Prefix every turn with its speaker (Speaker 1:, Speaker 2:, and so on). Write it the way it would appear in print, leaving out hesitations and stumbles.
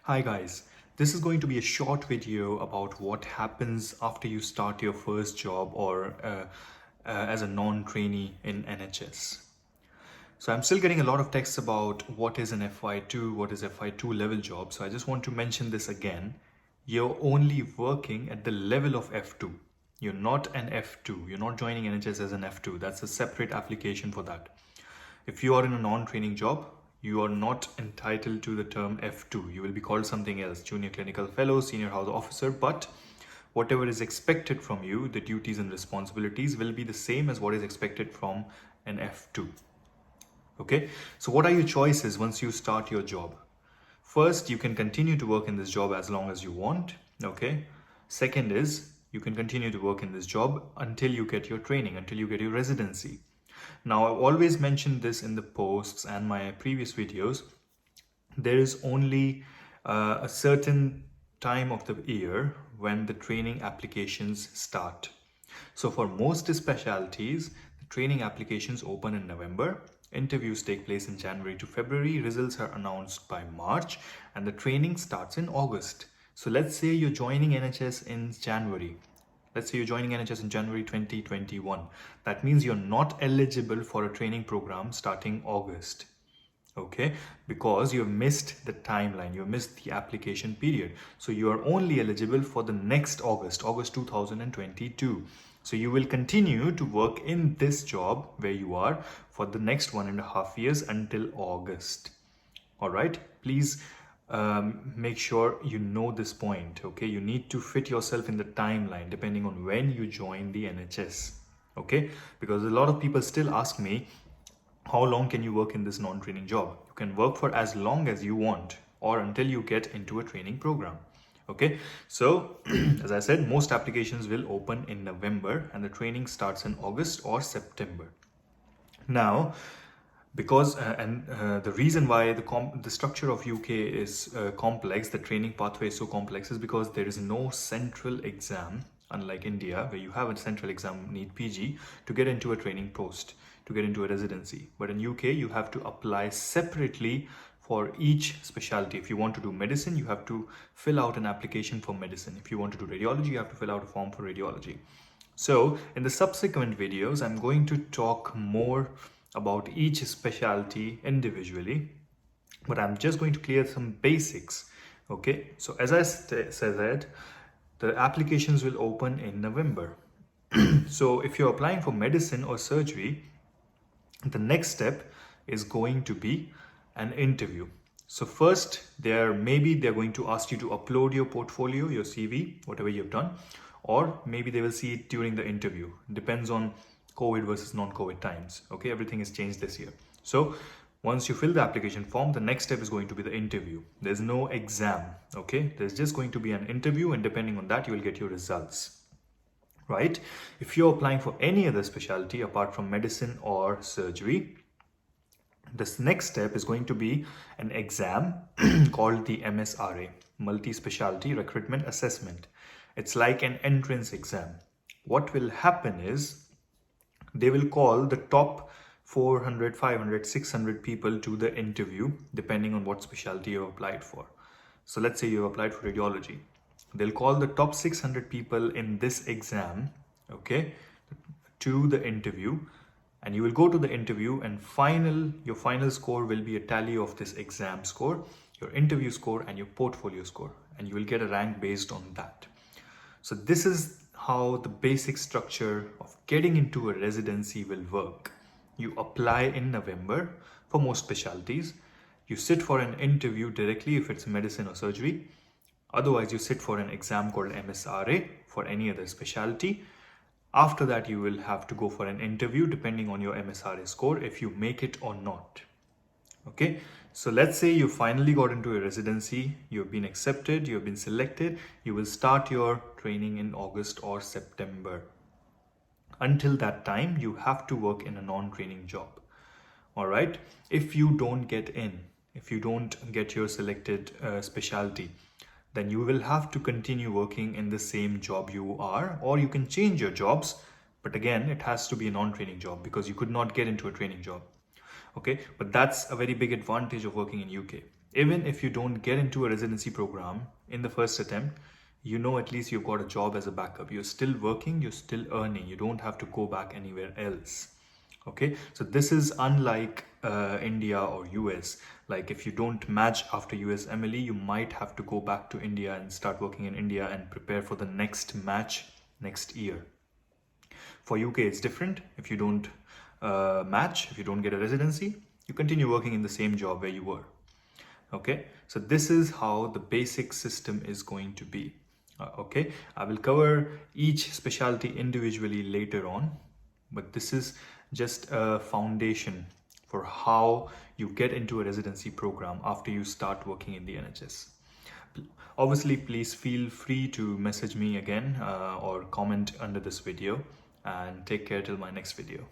Speaker 1: Hi guys, this is going to be a short video about what happens after you start your first job or as a non-trainee in NHS. So I'm still getting a lot of texts about what is an FY2, what is FY2 level job. So I just want to mention this again. You're only working at the level of F2. You're not an F2. You're not joining NHS as an F2. That's a separate application for that. If you are in a non-training job, you are not entitled to the term F2. You will be called something else, junior clinical fellow, senior house officer, but whatever is expected from you, the duties and responsibilities will be the same as what is expected from an F2. Okay, so what are your choices once you start your job? First, you can continue to work in this job as long as you want. Okay. Second is you can continue to work in this job until you get your training, until you get your residency. Now, I've always mentioned this in the posts and my previous videos. There is only a certain time of the year when the training applications start. So for most specialties, the training applications open in November. Interviews take place in January to February. Results are announced by March and the training starts in August. So let's say you're joining NHS in January. Let's say you're joining NHS in January 2021. That means you're not eligible for a training program starting August. Okay, because you've missed the timeline, you've missed the application period. So you are only eligible for the next August 2022. So you will continue to work in this job where you are for the next 1.5 years until August. All right, please make sure you know this point. Okay, you need to fit yourself in the timeline depending on when you join the NHS. Okay, because a lot of people still ask me, how long can you work in this non-training job? You can work for as long as you want or until you get into a training program. Okay, so as I said, most applications will open in November and the training starts in August or September. Now, because the reason why the structure of UK is complex, the training pathway is so complex, is because there is no central exam, unlike India where you have a central exam, need PG to get into a training post, to get into a residency. But in UK you have to apply separately for each specialty. If you want to do medicine, you have to fill out an application for medicine. If you want to do radiology, you have to fill out a form for radiology. So in the subsequent videos, I'm going to talk more about each specialty individually, but I'm just going to clear some basics. Okay, so as I said, the applications will open in November. So if you're applying for medicine or surgery, the next step is going to be an interview. So first, they're going to ask you to upload your portfolio, your CV, whatever you've done, or maybe they will see it during the interview. Depends on COVID versus non-COVID times. Okay, everything has changed this year. So once you fill the application form, the next step is going to be the interview. There's no exam. Okay, there's just going to be an interview, and depending on that, you will get your results. Right? If you're applying for any other specialty apart from medicine or surgery, this next step is going to be an exam called the MSRA, Multi-Specialty Recruitment Assessment. It's like an entrance exam. What will happen is they will call the top 400, 500, 600 people to the interview, depending on what specialty you've applied for. So let's say you've applied for radiology. They'll call the top 600 people in this exam, okay, to the interview. And you will go to the interview, and your final score will be a tally of this exam score, your interview score, and your portfolio score. And you will get a rank based on that. So this is how the basic structure of getting into a residency will work. You apply in November for most specialties. You sit for an interview directly if it's medicine or surgery. Otherwise, you sit for an exam called MSRA for any other specialty. After that, you will have to go for an interview depending on your MSRA score if you make it or not. Okay, so let's say you finally got into a residency, you've been accepted, you've been selected, you will start your training in August or September. Until that time, you have to work in a non-training job. All right, if you don't get in, if you don't get your selected specialty, then you will have to continue working in the same job you are, or you can change your jobs. But again, it has to be a non-training job because you could not get into a training job. Okay, but that's a very big advantage of working in UK. Even if you don't get into a residency program in the first attempt, you know at least you've got a job as a backup. You're still working, you're still earning. You don't have to go back anywhere else. Okay, so this is unlike India or US. Like if you don't match after US MLE, you might have to go back to India and start working in India and prepare for the next match next year. For UK, it's different. If you don't match, if you don't get a residency, you continue working in the same job where you were. Okay, so this is how the basic system is going to be. Okay, I will cover each specialty individually later on, but this is just a foundation for how you get into a residency program after you start working in the NHS. Obviously, please feel free to message me again or comment under this video, and take care till my next video.